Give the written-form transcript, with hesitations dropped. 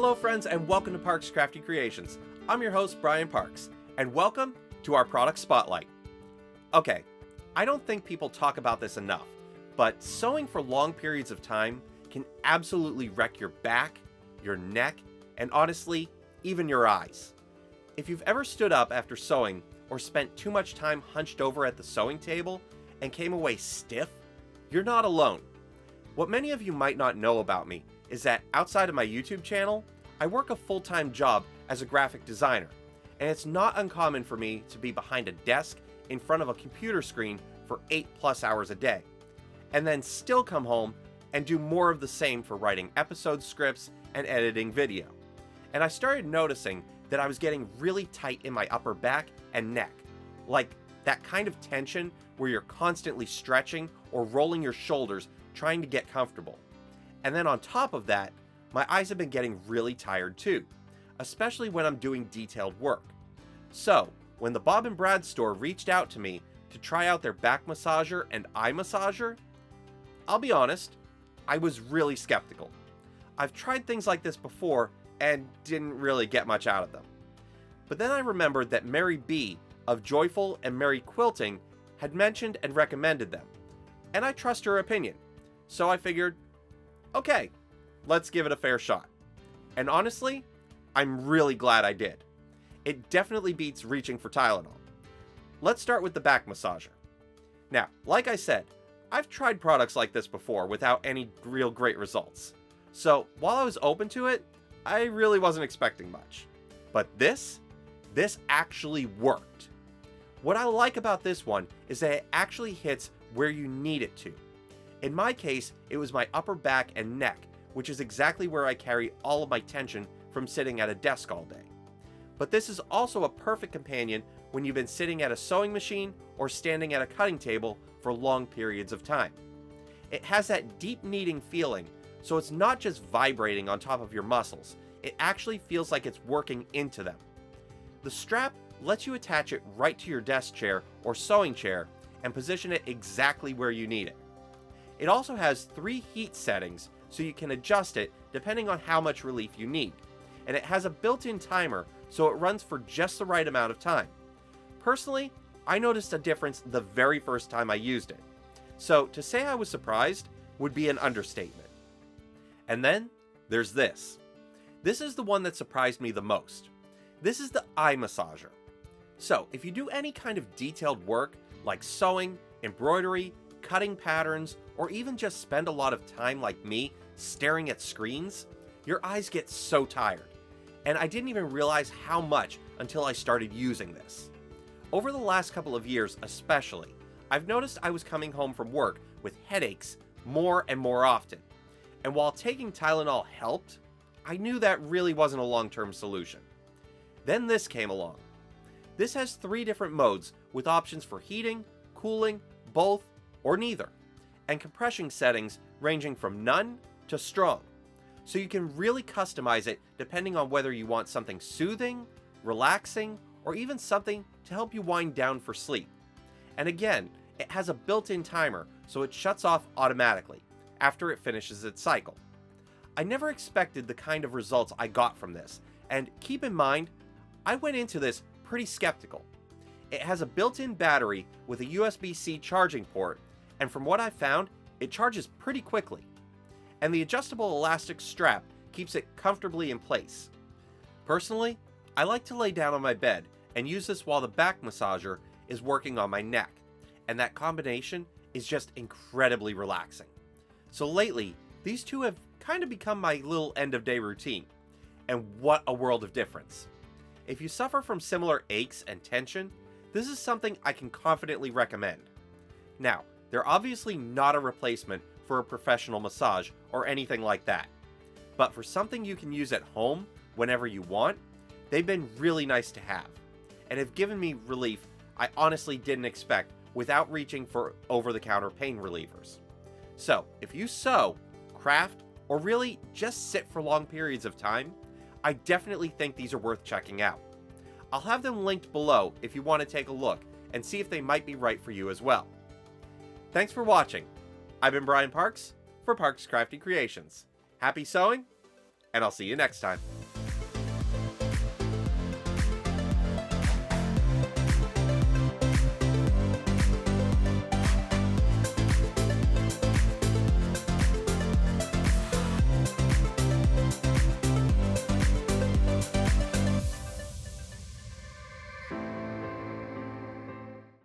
Hello friends and welcome to Parks Crafty Creations. I'm your host Brian Parks and welcome to our product spotlight. Okay, I don't think people talk about this enough, but sewing for long periods of time can absolutely wreck your back, your neck, and honestly, even your eyes. If you've ever stood up after sewing or spent too much time hunched over at the sewing table and came away stiff, you're not alone. What many of you might not know about me is that outside of my YouTube channel, I work a full-time job as a graphic designer, and it's not uncommon for me to be behind a desk in front of a computer screen for 8+ hours a day, and then still come home and do more of the same for writing episode scripts and editing video. And I started noticing that I was getting really tight in my upper back and neck, like that kind of tension where you're constantly stretching or rolling your shoulders trying to get comfortable. And then on top of that, my eyes have been getting really tired too, especially when I'm doing detailed work. So, when the Bob and Brad store reached out to me to try out their back massager and eye massager, I'll be honest, I was really skeptical. I've tried things like this before and didn't really get much out of them. But then I remembered that Mary B of Joyful and Merry Quilting had mentioned and recommended them, and I trust her opinion. So I figured, okay, let's give it a fair shot. And honestly, I'm really glad I did. It definitely beats reaching for Tylenol. Let's start with the back massager. Now, like I said, I've tried products like this before without any real great results. So while I was open to it, I really wasn't expecting much. But this actually worked. What I like about this one is that it actually hits where you need it to. In my case, it was my upper back and neck, which is exactly where I carry all of my tension from sitting at a desk all day. But this is also a perfect companion when you've been sitting at a sewing machine or standing at a cutting table for long periods of time. It has that deep kneading feeling, so it's not just vibrating on top of your muscles, it actually feels like it's working into them. The strap lets you attach it right to your desk chair or sewing chair and position it exactly where you need it. It also has 3 heat settings, so you can adjust it depending on how much relief you need. And it has a built-in timer, so it runs for just the right amount of time. Personally, I noticed a difference the very first time I used it. So to say I was surprised would be an understatement. And then there's this. This is the one that surprised me the most. This is the eye massager. So if you do any kind of detailed work like sewing, embroidery, cutting patterns, or even just spend a lot of time like me staring at screens, your eyes get so tired. And I didn't even realize how much until I started using this. Over the last couple of years especially, I've noticed I was coming home from work with headaches more and more often. And while taking Tylenol helped, I knew that really wasn't a long-term solution. Then this came along. This has 3 different modes with options for heating, cooling, both, or neither, and compression settings ranging from none to strong. So you can really customize it depending on whether you want something soothing, relaxing, or even something to help you wind down for sleep. And again, it has a built-in timer, so it shuts off automatically after it finishes its cycle. I never expected the kind of results I got from this, and keep in mind, I went into this pretty skeptical. It has a built-in battery with a USB-C charging port, and from what I found, it charges pretty quickly. And the adjustable elastic strap keeps it comfortably in place. Personally, I like to lay down on my bed and use this while the back massager is working on my neck, and that combination is just incredibly relaxing. So lately, these two have kind of become my little end-of-day routine, and what a world of difference. If you suffer from similar aches and tension, this is something I can confidently recommend. Now, they're obviously not a replacement for a professional massage or anything like that. But for something you can use at home whenever you want, they've been really nice to have, and have given me relief I honestly didn't expect without reaching for over-the-counter pain relievers. So, if you sew, craft, or really just sit for long periods of time, I definitely think these are worth checking out. I'll have them linked below if you want to take a look and see if they might be right for you as well. Thanks for watching. I've been Brian Parks for Parks Crafty Creations. Happy sewing, and I'll see you next time.